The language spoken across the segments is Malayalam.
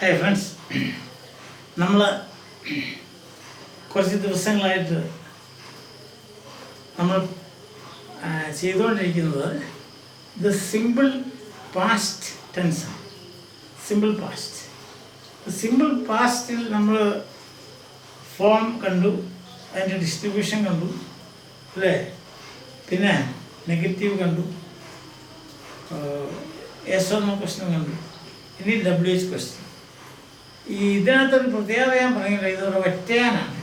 ഹായ് ഫ്രണ്ട്സ്, നമ്മൾ കുറച്ച് ദിവസങ്ങളായിട്ട് നമ്മൾ ചെയ്തുകൊണ്ടിരിക്കുന്നത് ഇത് സിമ്പിൾ പാസ്റ്റ് ടെൻസാണ്. സിമ്പിൾ പാസ്റ്റിൽ നമ്മൾ ഫോം കണ്ടു, അതിൻ്റെ ഡിസ്ട്രിബ്യൂഷൻ കണ്ടു അല്ലേ, പിന്നെ നെഗറ്റീവ് കണ്ടു, യെസ് ഓർ നോ ക്വസ്റ്റ്യൻ കണ്ടു, ഇനി WH ക്വസ്റ്റ്യൻ. ഇതിനകത്തൊരു പ്രത്യേകത ഞാൻ പറഞ്ഞില്ല, ഇതൊരു ഒറ്റയാനാണ്.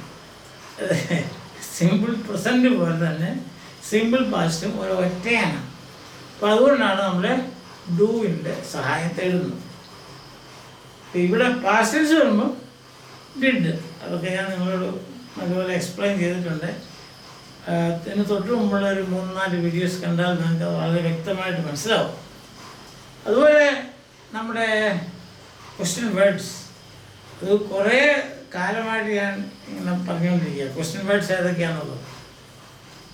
സിമ്പിൾ പ്രസൻറ്റ് പോലെ തന്നെ സിമ്പിൾ പാസ്റ്റും ഒരു ഒറ്റയാനാണ്. അപ്പോൾ അതുകൊണ്ടാണ് നമ്മൾ ഡൂവിൻ്റെ സഹായത്തെ എഴുതുന്നത്. ഇവിടെ പാസ്റ്റൻസ് വരുമ്പോൾ ഡിഡ്, അതൊക്കെ ഞാൻ നിങ്ങളോട് അതുപോലെ എക്സ്പ്ലെയിൻ ചെയ്തിട്ടുണ്ട്. ഇതിന് തൊട്ട് മുമ്പുള്ള ഒരു 3-4 വീഡിയോസ് കണ്ടാൽ നിങ്ങൾക്ക് വളരെ വ്യക്തമായിട്ട് മനസ്സിലാവും. അതുപോലെ നമ്മുടെ ക്വസ്റ്റ്യൻ വേർഡ്സ്, അത് കുറേ കാലമായിട്ട് ഞാൻ ഇങ്ങനെ പറഞ്ഞുകൊണ്ടിരിക്കുക. ക്വസ്റ്റ്യൻ വേർഡ്സ് ഏതൊക്കെയാണുള്ളത്,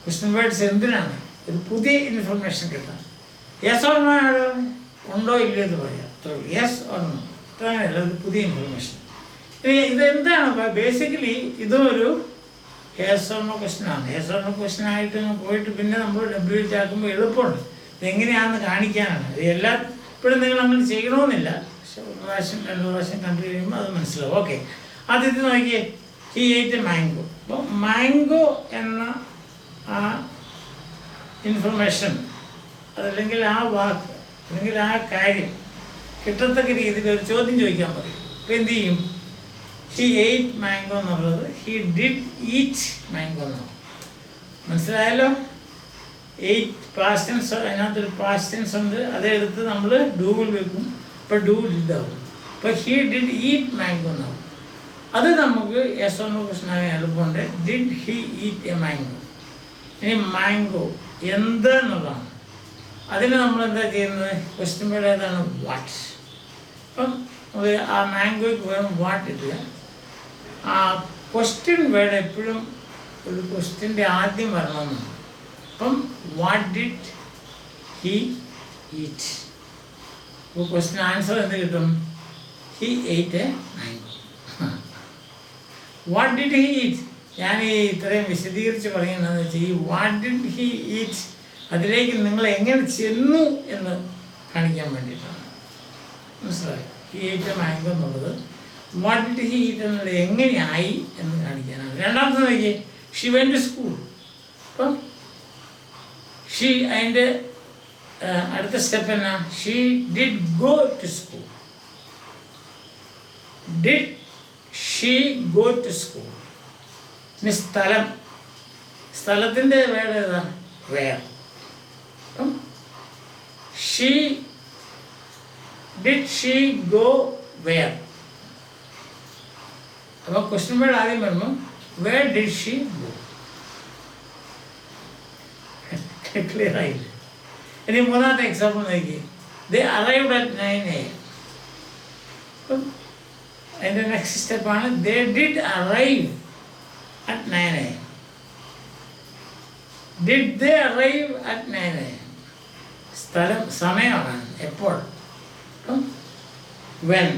ക്വസ്റ്റ്യൻ വേർഡ്സ് എന്തിനാണ്? ഒരു പുതിയ ഇൻഫർമേഷൻ കിട്ടാൻ. യെസ് ഓർ നോ ഉണ്ടോ ഇല്ലയോ എന്ന് പറയാം, അത്രേ ഉള്ളൂ. യെസ് ഓർ നോ, അത്രയല്ല ഒരു പുതിയ ഇൻഫർമേഷൻ. ഇതെന്താണ്? ബേസിക്കലി ഇതും ഒരു യെസ് ഓർ നോ ക്വസ്റ്റ്യനാണ്. യെസ് ഓർ നോ ക്വസ്റ്റ്യൻ ആയിട്ട് പോയിട്ട് പിന്നെ നമ്മൾ WH ആക്കുമ്പോൾ എളുപ്പമുണ്ട്. ഇതെങ്ങനെയാണെന്ന് കാണിക്കാനാണ്. ഇത് എപ്പോഴും നിങ്ങൾ അങ്ങനെ ചെയ്യണമെന്നില്ല, പക്ഷെ 1 പ്രാവശ്യം 2 പ്രാവശ്യം കണ്ടു കഴിയുമ്പോൾ അത് മനസ്സിലാവും. ഓക്കെ, ആദ്യത്തെ നോക്കിയേ, ഹി ഏറ്റ് മാംഗോ. അപ്പോൾ മാംഗോ എന്ന ആ ഇൻഫർമേഷൻ, അതല്ലെങ്കിൽ ആ വാക്ക്, അല്ലെങ്കിൽ ആ കാര്യം കിട്ടത്തക്ക രീതിയിൽ ഒരു ചോദ്യം ചോദിക്കാൻ പറയും. അപ്പോൾ എന്ത് ചെയ്യും? ഹി എയ്റ്റ് മാംഗോ എന്നുള്ളത് ഹി ഡിഡ് ഈറ്റ് മാംഗോ എന്നാണ്. മനസ്സിലായല്ലോ? 8 പാസ്റ്റ് ടെൻസ്, അതിനകത്തൊരു പാസ്റ്റ് ടെൻസ് ഉണ്ട്, അതെടുത്ത് നമ്മൾ ഡൂവിൽ വെക്കും. ഇപ്പോൾ ഡൂ ഡിഡ് ആവും. ഇപ്പോൾ ഹി ഡിഡ് ഈറ്റ് മാംഗോ എന്നാവും. അത് നമുക്ക് യെസ് ഓർ നോ ക്വസ്റ്റ്യൻ ആകാൻ എളുപ്പമുണ്ട്. Did he eat A mango. ഇനി മാംഗോ എന്ത് എന്നുള്ളതാണ്. അതിന് നമ്മൾ എന്താ ചെയ്യുന്നത്? ക്വസ്റ്റ്യൻ വേർഡ് ഏതാണ്? വാട്ട്. അപ്പം ആ മാംഗോയ്ക്ക് വേണം വാട്ട് ഇടുക. ആ ക്വസ്റ്റ്യൻ വേർഡ് എപ്പോഴും ഒരു ക്വസ്റ്റ്യൻ്റെ ആദ്യം വരണമെന്നാണ്. അപ്പം വാട്ട് ഡിഡ് ഹി ഈറ്റ്. അപ്പോൾ ക്വസ്റ്റ്യൻ ആൻസർ എന്ത് കിട്ടും? He ate a mango. What did he eat, ഞാൻ ഈ ഇത്രയും വിശദീകരിച്ച് പറയുന്നതെന്ന് വെച്ചാൽ ഈ വാട്ട് ഡിഡ് ഹി ഈറ്റ് അതിലേക്ക് നിങ്ങൾ എങ്ങനെ ചെന്നു എന്ന് കാണിക്കാൻ വേണ്ടിയിട്ടാണ്. മനസ്സിലായി? ഹി എയ്റ്റ് എ മാംഗോ എന്നുള്ളത് വാട്ട് ഡിഡ് ഹി ഈറ്റ് എന്നുള്ളത് എങ്ങനെയായി എന്ന് കാണിക്കാനാണ്. രണ്ടാമത്തെ നോക്കിയേ, ഷി വെന്റ് ടു സ്കൂൾ. അപ്പം ഷീ, അതിൻ്റെ അടുത്ത സ്റ്റെപ്പ് എന്നാ? She did go to school. Did she go to school. ഇനി സ്ഥലം, സ്ഥലത്തിൻ്റെ വേർഡ് ഏതാ? വേർ. അപ്പം she did she go where. അപ്പോൾ ക്വസ്റ്റ്യൻ വേർഡ് ആദ്യം വരുമ്പോൾ where did she go. Clear ആയില്ല? ഇനി മൂന്നാമത്തെ എക്സാമ്പിൾ നോക്കി, ദേ അറൈവ്ഡ് അറ്റ് 9 AM. അപ്പം അതിൻ്റെ നെക്സ്റ്റ് സ്റ്റെപ്പാണ് they did arrive at 9 AM. Did they arrive at 9 AM. സ്ഥലം, സമയമാണ്, എപ്പോൾ. അപ്പം when.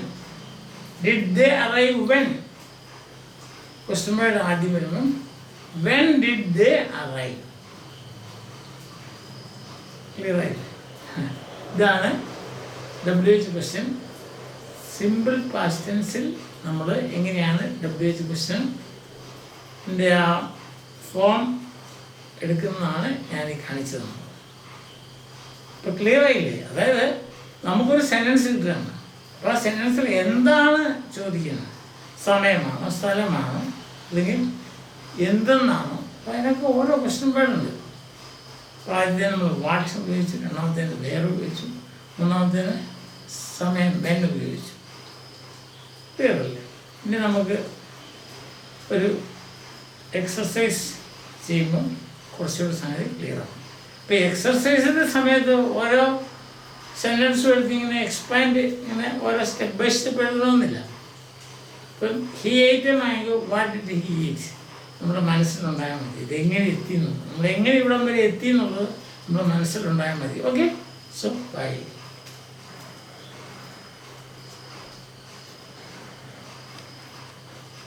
Did they arrive when. Question word ആദ്യം വരുമ്പം വെൻ ഡിഡ് ദേ അറൈവ്. ക്ലിയറായില്ലേ? ഇതാണ് WH ക്വസ്റ്റ്യൻ. സിമ്പിൾ പാസ്റ്റ് ടെൻസിൽ നമ്മൾ എങ്ങനെയാണ് WH ക്വസ്റ്റ്യൻ്റെ ആ ഫോം എടുക്കുന്നതാണ് ഞാൻ ഈ കാണിച്ചത്. ഇപ്പോൾ ക്ലിയർ ആയില്ലേ? അതായത് നമുക്കൊരു സെൻറ്റൻസ് കിട്ടുകയാണ്. അപ്പോൾ ആ സെൻറ്റൻസിൽ എന്താണ് ചോദിക്കുന്നത്? സമയമാണോ, സ്ഥലമാണോ, അല്ലെങ്കിൽ എന്തെന്നാണോ? അപ്പോൾ അതിനൊക്കെ ഓരോ ക്വസ്റ്റ്യൻ വേർഡുണ്ട്. അപ്പോൾ ആദ്യം നമ്മൾ വാട്സ് ഉപയോഗിച്ചു, രണ്ടാമത്തേന് വേർ ഉപയോഗിച്ചു, മൂന്നാമത്തേന് സമയം വെൻ ഉപയോഗിച്ചു. ക്ലിയറല്ലേ? ഇനി നമുക്ക് ഒരു എക്സസൈസ് ചെയ്യുമ്പോൾ കുറച്ചുകൂടി സംഗതി ക്ലിയറാകും. ഇപ്പോൾ എക്സസൈസിൻ്റെ സമയത്ത് ഓരോ സെൻറ്റൻസും എടുത്ത് ഇങ്ങനെ എക്സ്പാൻഡ്, ഇങ്ങനെ ഓരോ സ്റ്റെപ്പ് ബൈ സ്റ്റെപ്പ് എഴുതണമെന്നില്ല. ഇപ്പം he ate mango, what did he eat നമ്മുടെ മനസ്സിലുണ്ടായാൽ മതി. ഇതെങ്ങനെ എത്തി എന്നുള്ളത്, നമ്മളെങ്ങനെ ഇവിടം വരെ എത്തി എന്നുള്ളത് നമ്മുടെ മനസ്സിലുണ്ടായാൽ മതി. Okay, so by.